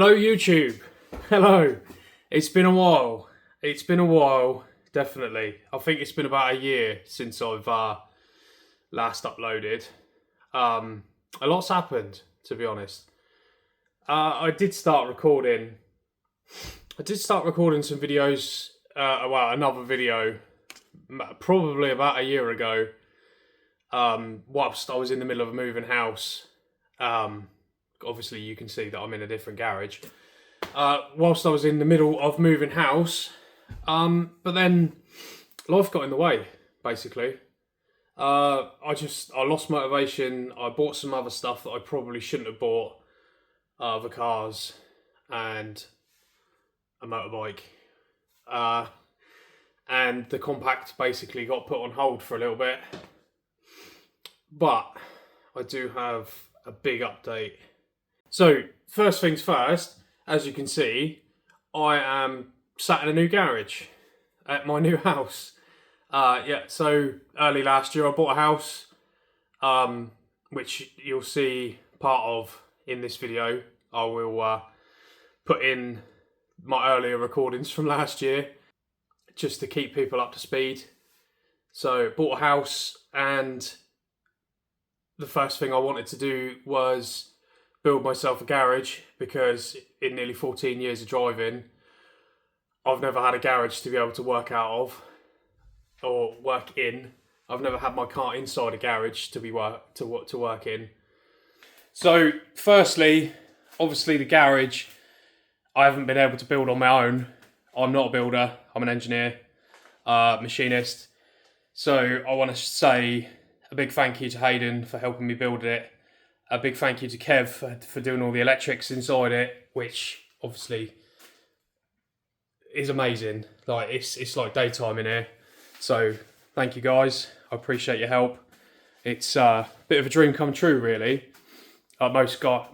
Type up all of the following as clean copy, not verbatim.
Hello YouTube. Hello. It's been a while. It's been a while, definitely. I think it's been about a year since I've last uploaded. A lot's happened, to be honest. I did start recording some videos, well, another video, probably about a year ago, whilst I was in the middle of a moving house. Obviously you can see that I'm in a different garage. Whilst I was in the middle of moving house, but then life got in the way, basically. I lost motivation. I bought some other stuff that I probably shouldn't have bought, other cars and a motorbike. And the compact basically got put on hold for a little bit. But I do have a big update. So, first things first, as you can see, I am sat in a new garage at my new house. So early last year I bought a house, which you'll see part of in this video. I will put in my earlier recordings from last year, just to keep people up to speed. So, bought a house, and the first thing I wanted to do was build myself a garage, because in nearly 14 years of driving, I've never had a garage to be able to work out of or work in. I've never had my car inside a garage to work in. So, firstly, obviously the garage, I haven't been able to build on my own. I'm not a builder. I'm an engineer, machinist. So I want to say a big thank you to Hayden for helping me build it. A big thank you to Kev for doing all the electrics inside it, which obviously is amazing. Like it's like daytime in here. So thank you guys. I appreciate your help. It's a bit of a dream come true, really. Most car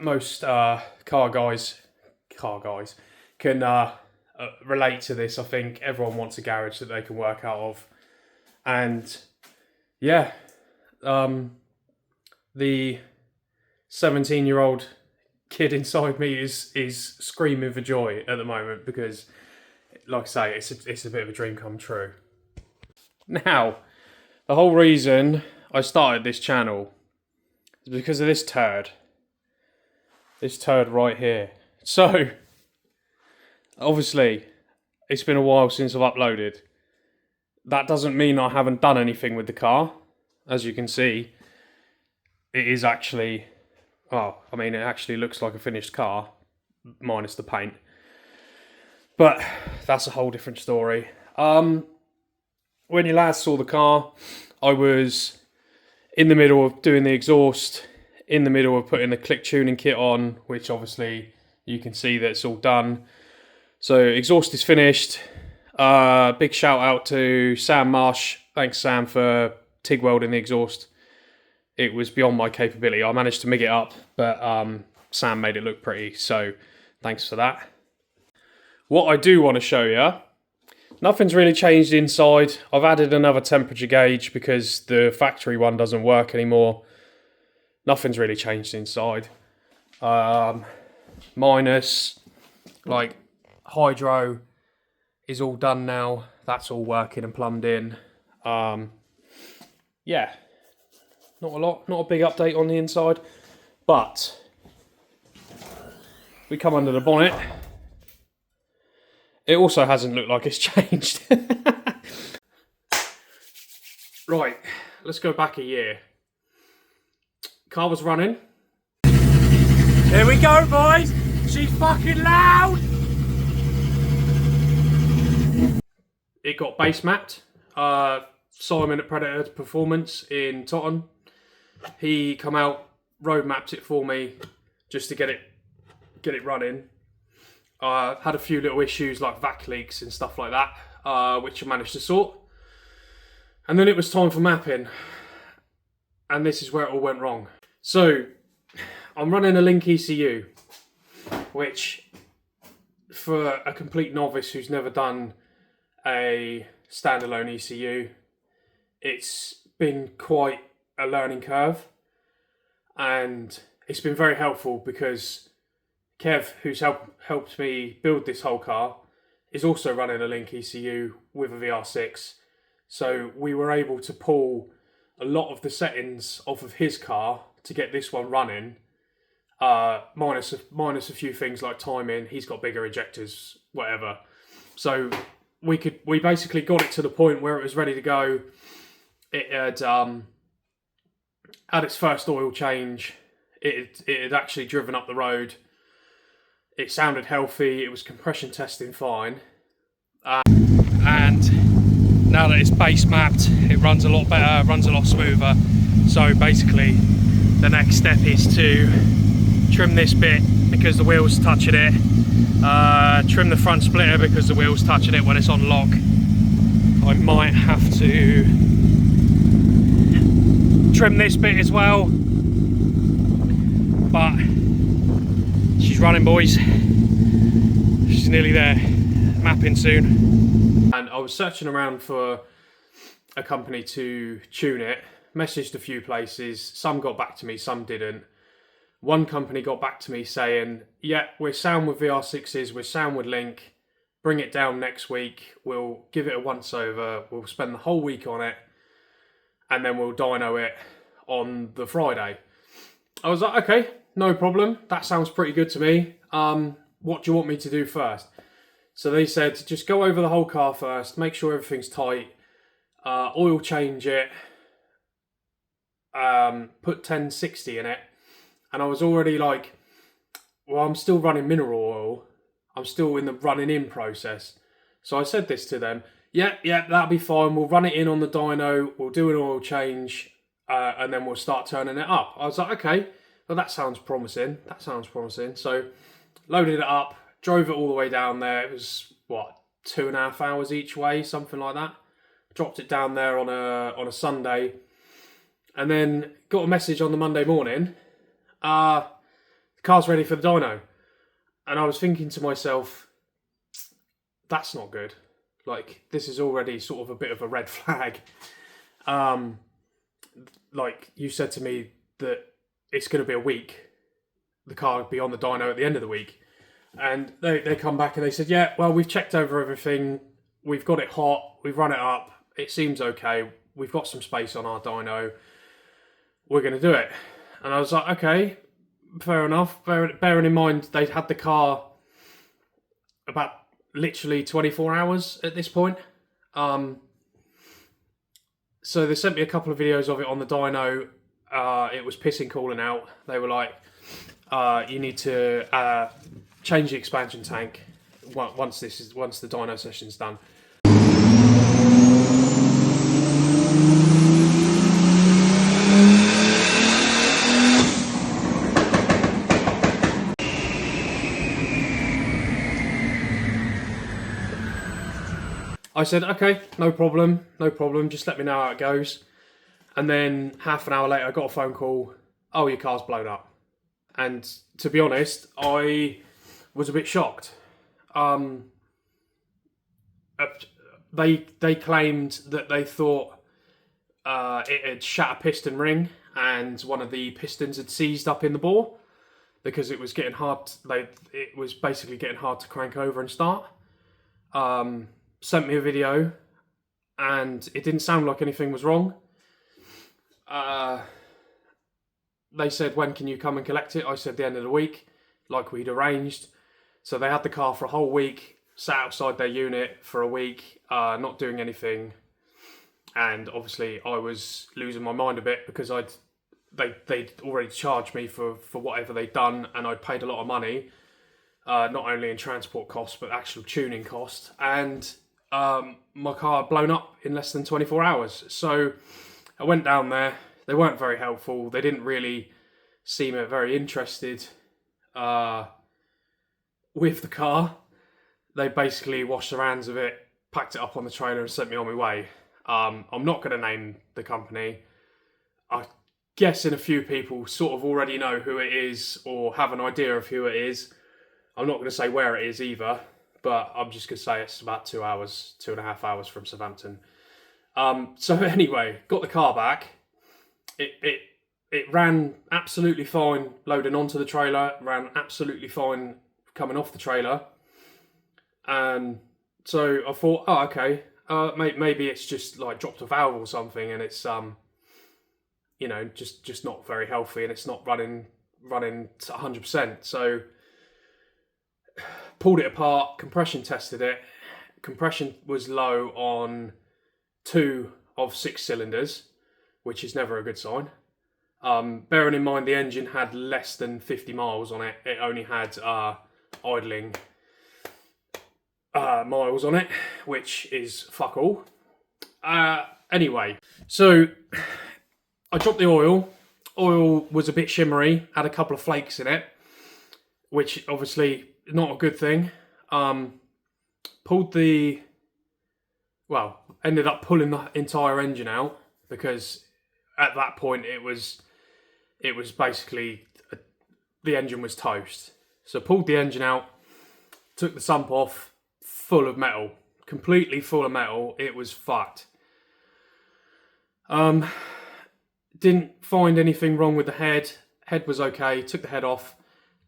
guys can relate to this. I think everyone wants a garage that they can work out of, and yeah, the 17-year-old kid inside me is screaming for joy at the moment, because, like I say, it's a bit of a dream come true. Now, the whole reason I started this channel is because of this turd right here. So, obviously, it's been a while since I've uploaded. That doesn't mean I haven't done anything with the car. As you can see, it is actually, it actually looks like a finished car, minus the paint. But that's a whole different story. When you last saw the car, I was in the middle of doing the exhaust, in the middle of putting the click tuning kit on, which obviously you can see that it's all done. So exhaust is finished. Big shout out to Sam Marsh. Thanks, Sam, for TIG welding the exhaust. It was beyond my capability. I managed to MIG it up, but Sam made it look pretty, so thanks for that. What I do want to show you, nothing's really changed inside. I've added another temperature gauge because the factory one doesn't work anymore. Nothing's really changed inside. Minus, like, hydro is all done now. That's all working and plumbed in. Yeah, not a lot, not a big update on the inside, but we come under the bonnet. It also hasn't looked like it's changed. Right, let's go back a year. Car was running. Here we go, boys. She's fucking loud. It got base mapped. Simon at Predator Performance in Totton. He come out, road mapped it for me just to get it running. Had a few little issues like vac leaks and stuff like that, which I managed to sort. And then it was time for mapping. And this is where it all went wrong. So, I'm running a Link ECU, which, for a complete novice who's never done a standalone ECU, it's been quite a learning curve. And it's been very helpful because Kev, who's helped me build this whole car, is also running a Link ECU with a VR6. So we were able to pull a lot of the settings off of his car to get this one running. Minus a few things like timing. He's got bigger ejectors, whatever. So we basically got it to the point where it was ready to go. It had its first oil change. It had actually driven up the road. It sounded healthy. It was compression testing fine. And now that it's base mapped, it runs a lot better, runs a lot smoother. So basically, the next step is to trim this bit because the wheel's touching it. Trim the front splitter because the wheel's touching it when it's on lock. I might have to trim this bit as well. But she's running, boys. She's nearly there. Mapping soon. And I was searching around for a company to tune it. Messaged a few places. Some got back to me, some didn't. One company got back to me saying, yeah, we're sound with VR6s, we're sound with Link. Bring it down next week. We'll give it a once over. We'll spend the whole week on it. And then we'll dyno it on the Friday. I was like, okay, no problem. That sounds pretty good to me. What do you want me to do first? So they said, just go over the whole car first, make sure everything's tight, oil change it, put 1060 in it. And I was already like, well, I'm still running mineral oil. I'm still in the running in process. So I said this to them, yeah, that'll be fine. We'll run it in on the dyno, we'll do an oil change, and then we'll start turning it up. I was like, okay, well, that sounds promising. So loaded it up, drove it all the way down there. It was, 2.5 hours each way, something like that. Dropped it down there on a Sunday. And then got a message on the Monday morning. The car's ready for the dyno. And I was thinking to myself, that's not good. Like, this is already sort of a bit of a red flag. Like, you said to me that it's going to be a week. The car will be on the dyno at the end of the week. And they come back and they said, yeah, well, we've checked over everything. We've got it hot. We've run it up. It seems okay. We've got some space on our dyno. We're going to do it. And I was like, okay, fair enough. Bearing in mind, they'd had the car about literally 24 hours at this point. So they sent me a couple of videos of it on the dyno. It was pissing cooling out. They were like, you need to change the expansion tank once the dyno session's done. I said, okay, no problem, just let me know how it goes. And then half an hour later, I got a phone call, oh, your car's blown up. And to be honest, I was a bit shocked. They claimed that they thought it had shat a piston ring and one of the pistons had seized up in the bore because it was getting hard. It was basically getting hard to crank over and start. Sent me a video, and it didn't sound like anything was wrong. They said, when can you come and collect it? I said the end of the week, like we'd arranged. So they had the car for a whole week, sat outside their unit for a week, not doing anything. And obviously I was losing my mind a bit because they'd already charged me for whatever they'd done, and I'd paid a lot of money, not only in transport costs, but actual tuning costs. And my car had blown up in less than 24 hours. So I went down there. They weren't very helpful. They didn't really seem very interested with the car. They basically washed their hands of it, packed it up on the trailer and sent me on my way. I'm not going to name the company. I'm guessing a few people sort of already know who it is or have an idea of who it is. I'm not going to say where it is either, but I'm just going to say it's about 2.5 hours from Southampton. So anyway, got the car back. It it ran absolutely fine loading onto the trailer, ran absolutely fine coming off the trailer. And so I thought, oh, okay, maybe it's just like dropped a valve or something, and it's you know, just not very healthy, and it's not running to 100%. So pulled it apart, compression tested it. Compression was low on 2 of 6 cylinders, which is never a good sign. Bearing in mind the engine had less than 50 miles on it, it only had idling miles on it, which is fuck all. Anyway, so I dropped the oil. Oil was a bit shimmery, had a couple of flakes in it, which obviously not a good thing. Ended up pulling the entire engine out, because at that point it was basically the engine was toast. So pulled the engine out, took the sump off, full of metal, completely full of metal. It was fucked. Didn't find anything wrong with the head. Head was okay. Took the head off.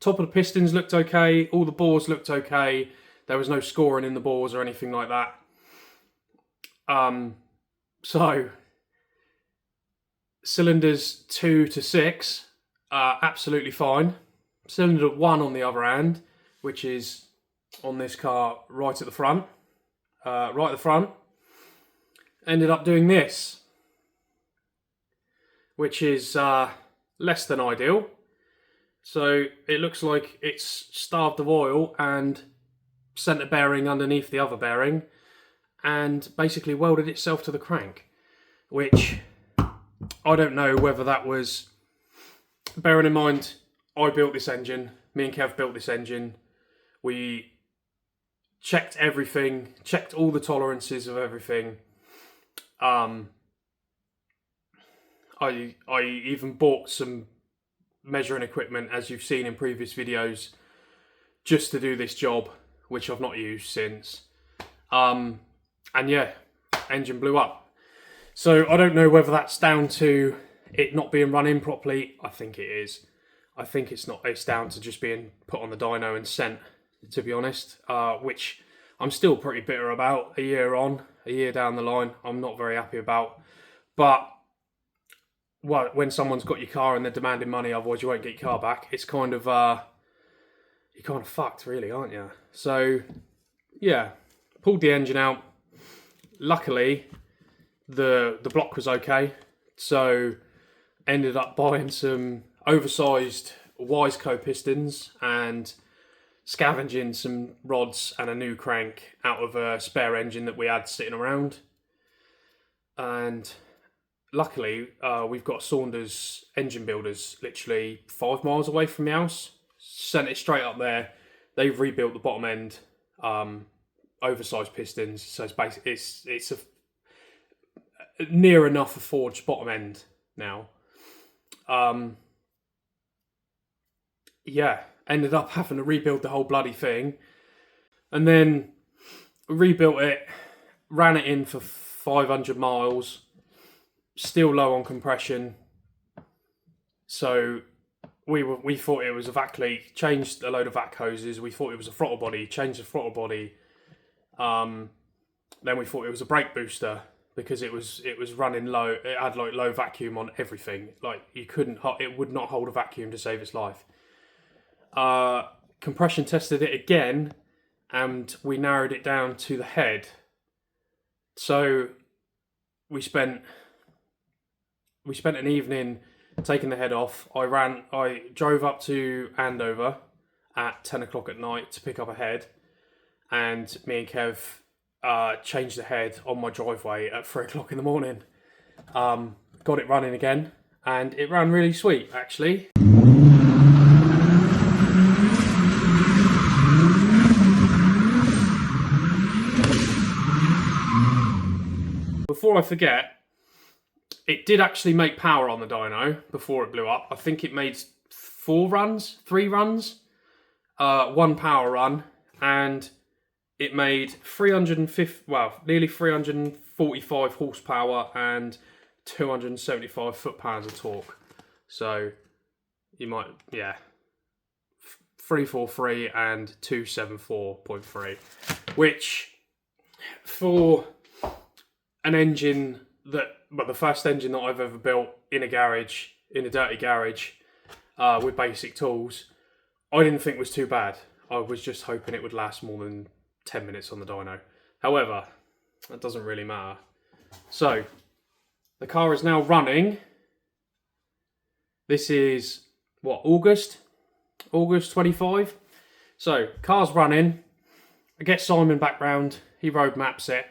Top of the pistons looked okay. All the bores looked okay. There was no scoring in the bores or anything like that. So cylinders 2 to 6 are absolutely fine. Cylinder 1 on the other hand, which is on this car right at the front, ended up doing this, which is less than ideal. So it looks like it's starved of oil and sent a bearing underneath the other bearing and basically welded itself to the crank, which I don't know whether that was, bearing in mind I built this engine, me and Kev built this engine, we checked everything, checked all the tolerances of everything. I even bought some measuring equipment, as you've seen in previous videos, just to do this job, which I've not used since. And yeah, engine blew up. So I don't know whether that's down to it not being run in properly. I think it is. I think it's not. It's down to just being put on the dyno and sent, to be honest, which I'm still pretty bitter about. A year down the line, I'm not very happy about. But when someone's got your car and they're demanding money, otherwise you won't get your car back, it's kind of you're kind of fucked, really, aren't you? So yeah, pulled the engine out. Luckily, the block was okay, so ended up buying some oversized Wiseco pistons and scavenging some rods and a new crank out of a spare engine that we had sitting around. And luckily, we've got Saunders engine builders literally 5 miles away from the house. Sent it straight up there. They've rebuilt the bottom end, oversized pistons. So it's basically it's a near enough a forged bottom end now. Yeah, ended up having to rebuild the whole bloody thing, and then rebuilt it, ran it in for 500 miles. Still low on compression, so we thought it was a vac leak. Changed a load of vac hoses. We thought it was a throttle body. Changed the throttle body. Then we thought it was a brake booster, because it was running low. It had like low vacuum on everything. Like it would not hold a vacuum to save its life. Compression tested it again, and we narrowed it down to the head. So we spent an evening taking the head off. I drove up to Andover at 10 o'clock at night to pick up a head, and me and Kev changed the head on my driveway at 3 o'clock in the morning. Got it running again, and it ran really sweet, actually. Before I forget, it did actually make power on the dyno before it blew up. I think it made 3 runs, 1 power run, and it made nearly 345 horsepower and 275 foot-pounds of torque. So you might, yeah, 343 and 274.3, which for an engine the first engine that I've ever built in a garage, in a dirty garage, with basic tools, I didn't think was too bad. I was just hoping it would last more than 10 minutes on the dyno. However, that doesn't really matter. So, the car is now running. This is, what, August 25? So, car's running. I get Simon back round. He road maps it.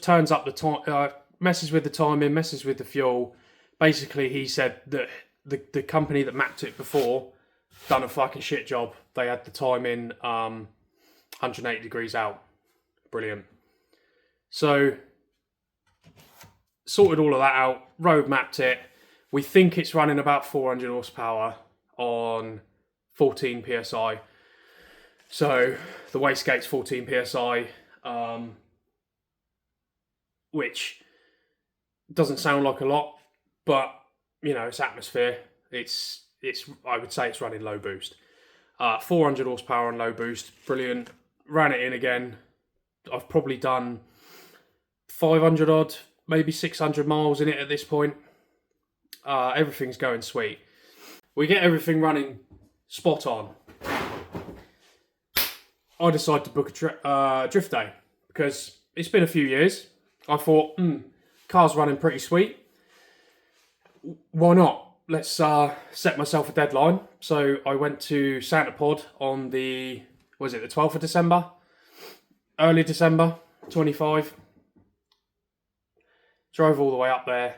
Turns up the time, messes with the timing, messes with the fuel. Basically, he said that the company that mapped it before done a fucking shit job. They had the timing 180 degrees out. Brilliant. So, sorted all of that out, road mapped it. We think it's running about 400 horsepower on 14 psi. So, the wastegate's 14 psi, which doesn't sound like a lot, but, you know, it's atmosphere. It's I would say it's running low boost. 400 horsepower on low boost, brilliant. Ran it in again. I've probably done 500 odd, maybe 600 miles in it at this point. Everything's going sweet. We get everything running spot on. I decided to book a drift day because it's been a few years. I thought, car's running pretty sweet. Why not? Let's set myself a deadline. So I went to Santa Pod on the 12th of December? Early December, 25. Drove all the way up there.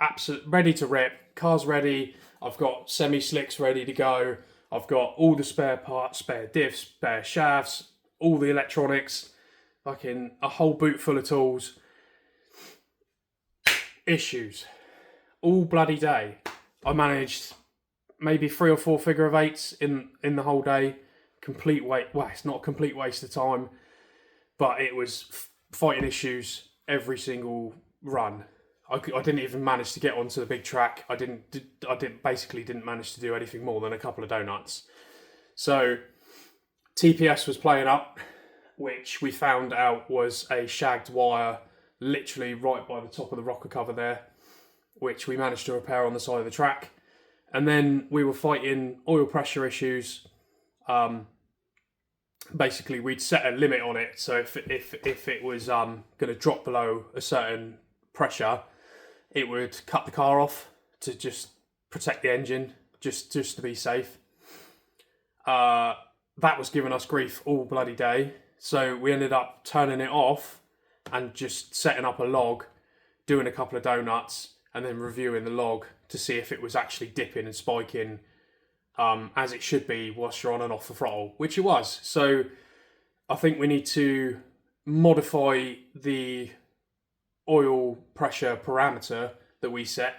Absolutely ready to rip. Car's ready. I've got semi-slicks ready to go. I've got all the spare parts, spare diffs, spare shafts, all the electronics. Fucking a whole boot full of tools. Issues. All bloody day. I managed maybe 3 or 4 figure of eights in the whole day. Complete waste. Well, it's not a complete waste of time, but it was fighting issues every single run. I didn't even manage to get onto the big track. I basically didn't manage to do anything more than a couple of donuts. So TPS was playing up, which we found out was a shagged wire literally right by the top of the rocker cover there, which we managed to repair on the side of the track. And then we were fighting oil pressure issues. Basically, we'd set a limit on it, so if it was going to drop below a certain pressure, it would cut the car off to just protect the engine, just to be safe. That was giving us grief all bloody day, so we ended up turning it off and just setting up a log, doing a couple of donuts, and then reviewing the log to see if it was actually dipping and spiking as it should be whilst you're on and off the throttle, which it was. So I think we need to modify the oil pressure parameter that we set,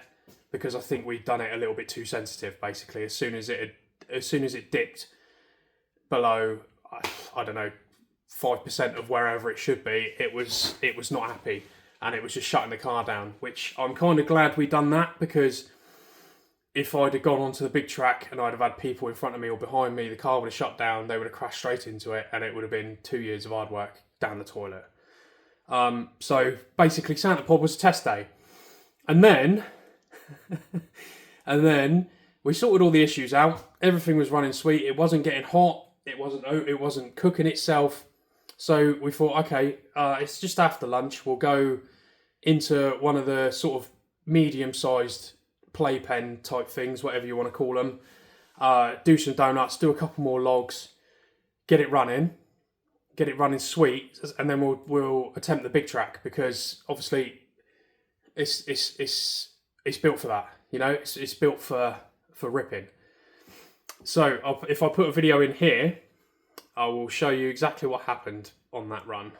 because I think we'd done it a little bit too sensitive. Basically, as soon as it dipped below, I don't know, 5% of wherever it should be, it was not happy, and it was just shutting the car down, which I'm kind of glad we done that, because if I'd have gone onto the big track and I'd have had people in front of me or behind me, the car would have shut down, they would have crashed straight into it, and it would have been 2 years of hard work down the toilet. So basically Santa Pod was a test day. And then we sorted all the issues out. Everything was running sweet. It wasn't getting hot. It wasn't cooking itself. So we thought, okay, it's just after lunch. We'll go into one of the sort of medium-sized playpen type things, whatever you want to call them. Do some donuts, do a couple more logs, get it running sweet, and then we'll attempt the big track, because obviously it's built for that. You know, it's built for ripping. So if I put a video in here, I will show you exactly what happened on that run.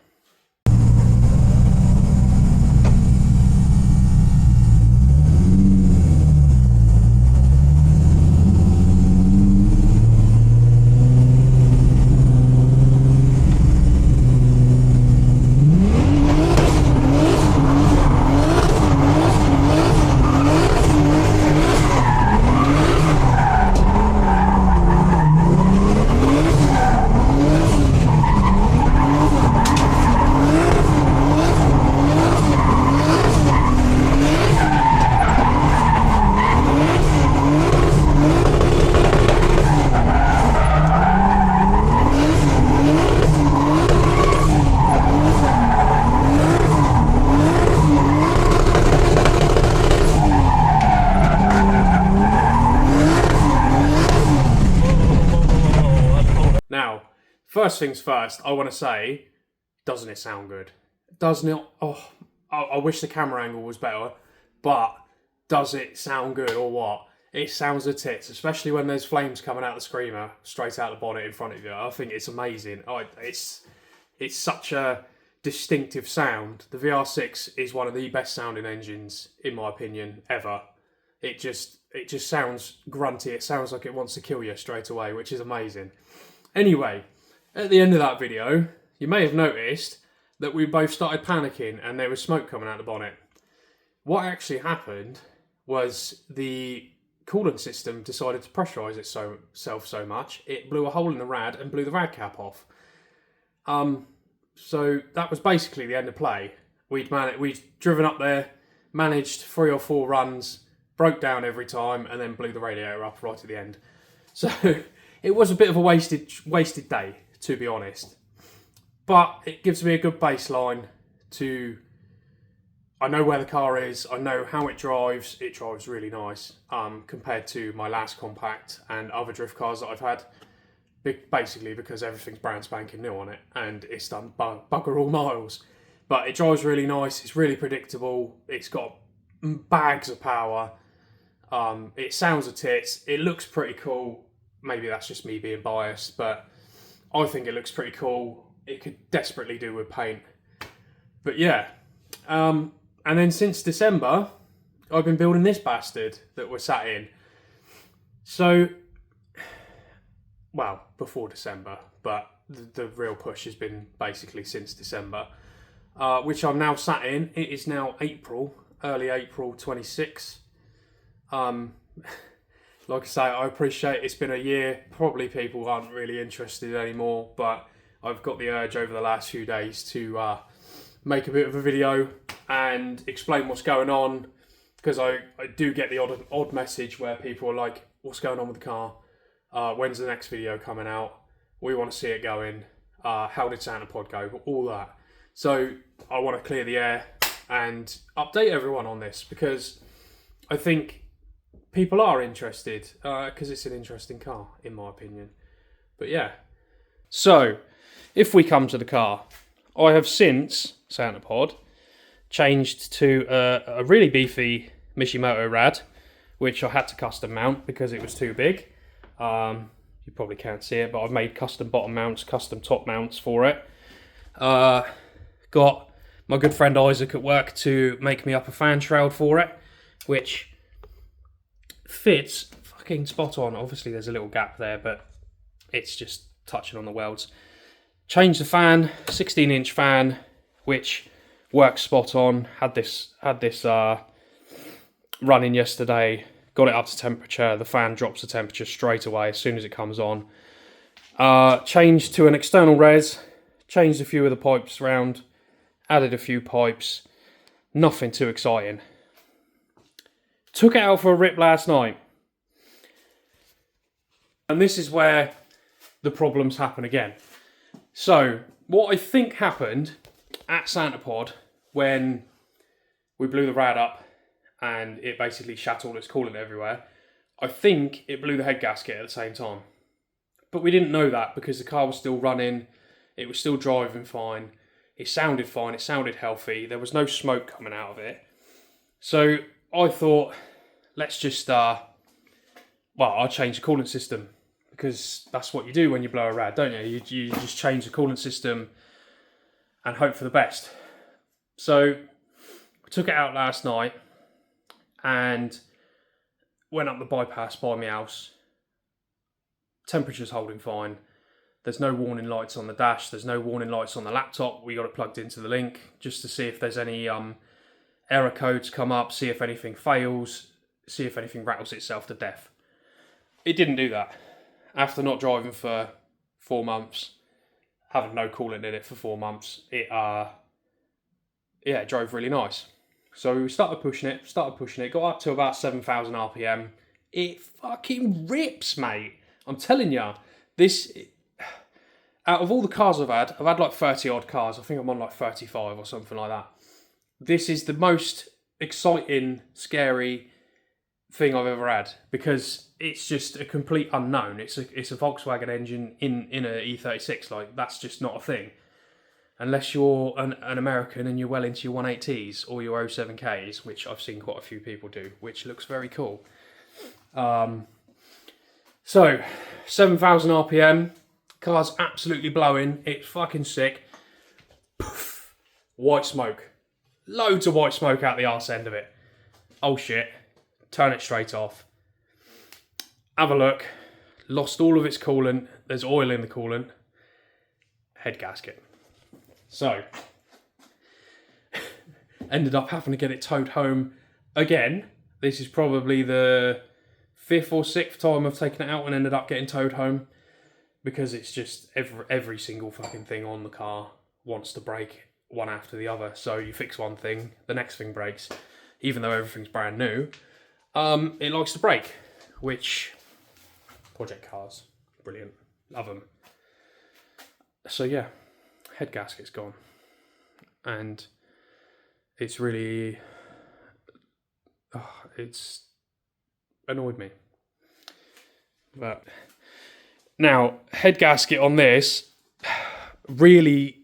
first things first, I want to say, doesn't it sound good? Doesn't it? Oh, I wish the camera angle was better, but does it sound good or what? It sounds a tits, especially when there's flames coming out the screamer straight out the bonnet in front of you. I think it's amazing. It's such a distinctive sound. The VR6 is one of the best sounding engines, in my opinion, ever. It just sounds grunty. It sounds like it wants to kill you straight away, which is amazing. Anyway, at the end of that video, you may have noticed that we both started panicking and there was smoke coming out the bonnet. What actually happened was the coolant system decided to pressurise itself so much, it blew a hole in the rad and blew the rad cap off. So that was basically the end of play. We'd driven up there, managed 3 or 4 runs, broke down every time, and then blew the radiator up right at the end. So it was a bit of a wasted day, to be honest. But it gives me a good baseline to... I know where the car is, I know how it drives really nice, compared to my last compact and other drift cars that I've had, basically because everything's brand spanking new on it, and it's done bugger all miles. But it drives really nice, it's really predictable, it's got bags of power, it sounds a tits, it looks pretty cool. Maybe that's just me being biased, but I think it looks pretty cool. It could desperately do with paint. But yeah, and then since December, I've been building this bastard that we're sat in. So, well, before December, but the real push has been basically since December, which I'm now sat in. It is now April, early April 26. Like I say, I appreciate it's been a year. Probably people aren't really interested anymore, but I've got the urge over the last few days to make a bit of a video and explain what's going on, because I do get the odd message where people are like, what's going on with the car? When's the next video coming out? We want to see it going. How did Santa Pod go? All that. So I want to clear the air and update everyone on this, because I think people are interested, because it's an interesting car, in my opinion. But yeah. So, if we come to the car, I have since Santa Pod changed to a really beefy Mishimoto rad, which I had to custom mount because it was too big. You probably can't see it, but I've made custom bottom mounts, custom top mounts for it. Got my good friend Isaac at work to make me up a fan shroud for it, which fits fucking spot on. Obviously there's a little gap there, but it's just touching on the welds. Changed the fan, 16-inch fan, which works spot on. Had this running yesterday, got it up to temperature. The fan drops the temperature straight away as soon as it comes on. Changed to an external res, changed a few of the pipes around, added a few pipes. Nothing too exciting. Took it out for a rip last night. And this is where the problems happen again. So, what I think happened at Santa Pod when we blew the rad up and it basically shat all its coolant everywhere, I think it blew the head gasket at the same time. But we didn't know that because the car was still running, it was still driving fine, it sounded healthy, there was no smoke coming out of it. So I thought, let's just, I'll change the coolant system, because that's what you do when you blow a rad, don't you? You just change the coolant system and hope for the best. So we took it out last night and went up the bypass by my house. Temperature's holding fine. There's no warning lights on the dash. There's no warning lights on the laptop. We got it plugged into the link just to see if there's any error codes come up, see if anything fails, see if anything rattles itself to death. It didn't do that. After not driving for 4 months, having no coolant in it for 4 months, it drove really nice. So we started pushing it, got up to about 7,000 RPM. It fucking rips, mate. I'm telling you, out of all the cars I've had like 30 odd cars. I think I'm on like 35 or something like that. This is the most exciting, scary, thing I've ever had, because it's just a complete unknown. It's a Volkswagen engine in a E36. Like, that's just not a thing. Unless you're an American and you're well into your 180s or your 07Ks, which I've seen quite a few people do, which looks very cool. So, 7,000 RPM, car's absolutely blowing, it's fucking sick. Poof, white smoke. Loads of white smoke out the arse end of it. Oh shit, turn it straight off. Have a look, lost all of its coolant, there's oil in the coolant. Head gasket. So, ended up having to get it towed home again. This is probably the 5th or 6th time I've taken it out and ended up getting towed home, because it's just every single fucking thing on the car wants to break one after the other. So you fix one thing, the next thing breaks, even though everything's brand new. It likes to break, which, project cars, brilliant, love them. So yeah, head gasket's gone, and it's really, it's annoyed me. But now, head gasket on this really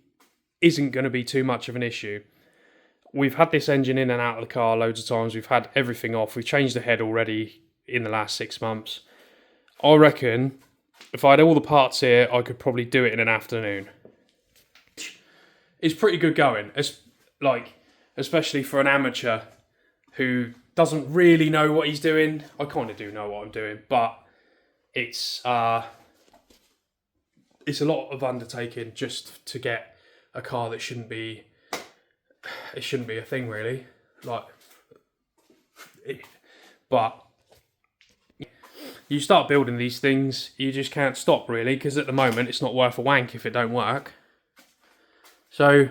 isn't going to be too much of an issue. We've had this engine in and out of the car loads of times. We've had everything off. We've changed the head already in the last 6 months. I reckon if I had all the parts here, I could probably do it in an afternoon. It's pretty good going. It's like, especially for an amateur who doesn't really know what he's doing. I kind of do know what I'm doing, but it's a lot of undertaking just to get a car that shouldn't be a thing, really. But you start building these things, you just can't stop, really, because at the moment it's not worth a wank if it don't work. So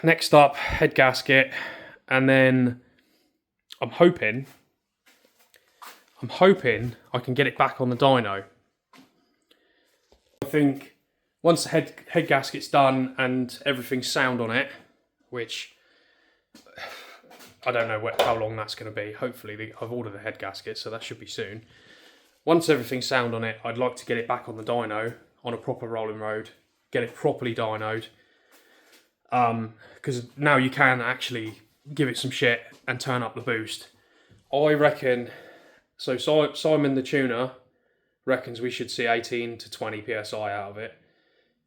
next up, head gasket, and then I'm hoping I can get it back on the dyno. I think once the head gasket's done and everything's sound on it, which I don't know how long that's going to be. Hopefully, I've ordered a head gasket, so that should be soon. Once everything's sound on it, I'd like to get it back on the dyno, on a proper rolling road, get it properly dynoed. Because now you can actually give it some shit and turn up the boost. I reckon, so Simon the tuner reckons we should see 18 to 20 PSI out of it,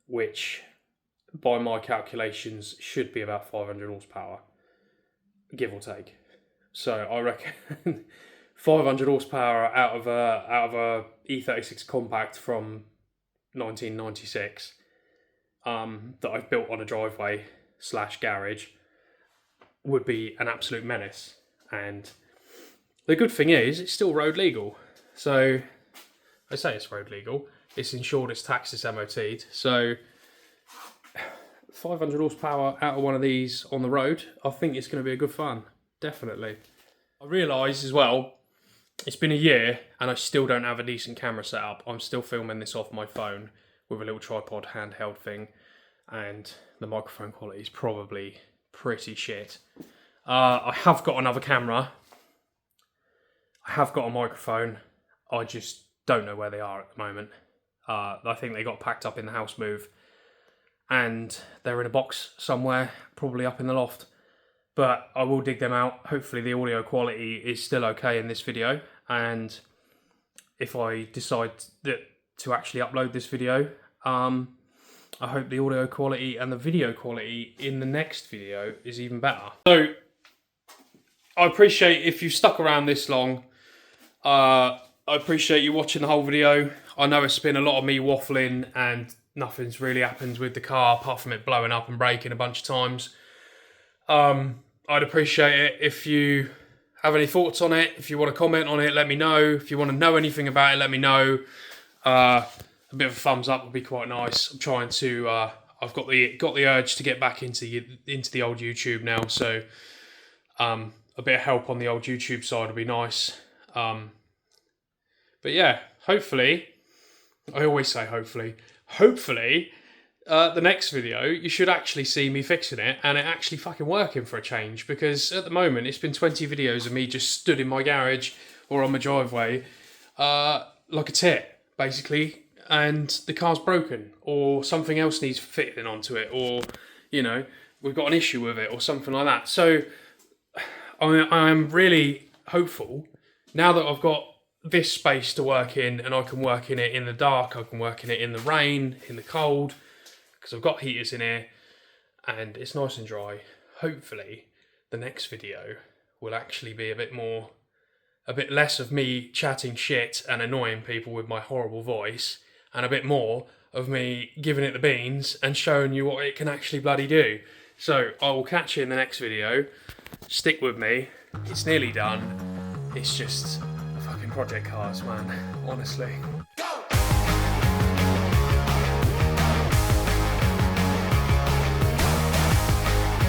which by my calculations should be about 500 horsepower, give or take. So I reckon 500 horsepower out of a E36 compact from 1996 that I've built on a driveway / garage would be an absolute menace. And the good thing is it's still road legal. So I say it's road legal. It's insured, it's taxed, it's MOT'd. So 500 horsepower out of one of these on the road, I think it's going to be a good fun. Definitely. I realise as well, it's been a year and I still don't have a decent camera set up. I'm still filming this off my phone with a little tripod handheld thing, and the microphone quality is probably pretty shit. I have got another camera. I have got a microphone. I just don't know where they are at the moment. I think they got packed up in the house move and they're in a box somewhere, probably up in the loft. But I will dig them out. Hopefully the audio quality is still okay in this video. And if I decide to actually upload this video, I hope the audio quality and the video quality in the next video is even better. So I appreciate if you've stuck around this long. I appreciate you watching the whole video. I know it's been a lot of me waffling and nothing's really happened with the car apart from it blowing up and breaking a bunch of times. I'd appreciate it if you have any thoughts on it. If you want to comment on it, let me know. If you want to know anything about it, let me know. A bit of a thumbs up would be quite nice. I'm trying to. I've got the urge to get back into the old YouTube now. So a bit of help on the old YouTube side would be nice. But yeah, hopefully, I always say hopefully, the next video, you should actually see me fixing it and it actually fucking working for a change, because at the moment it's been 20 videos of me just stood in my garage or on my driveway like a tit, basically, and the car's broken or something else needs fitting onto it, or, you know, we've got an issue with it or something like that. So I'm really hopeful now that I've got this space to work in, and I can work in it in the dark, I can work in it in the rain, in the cold, because I've got heaters in here and it's nice and dry. Hopefully the next video will actually be a bit less of me chatting shit and annoying people with my horrible voice, and a bit more of me giving it the beans and showing you what it can actually bloody do. So I will catch you in the next video. Stick with me. It's nearly done. It's just fucking project cars, man, honestly.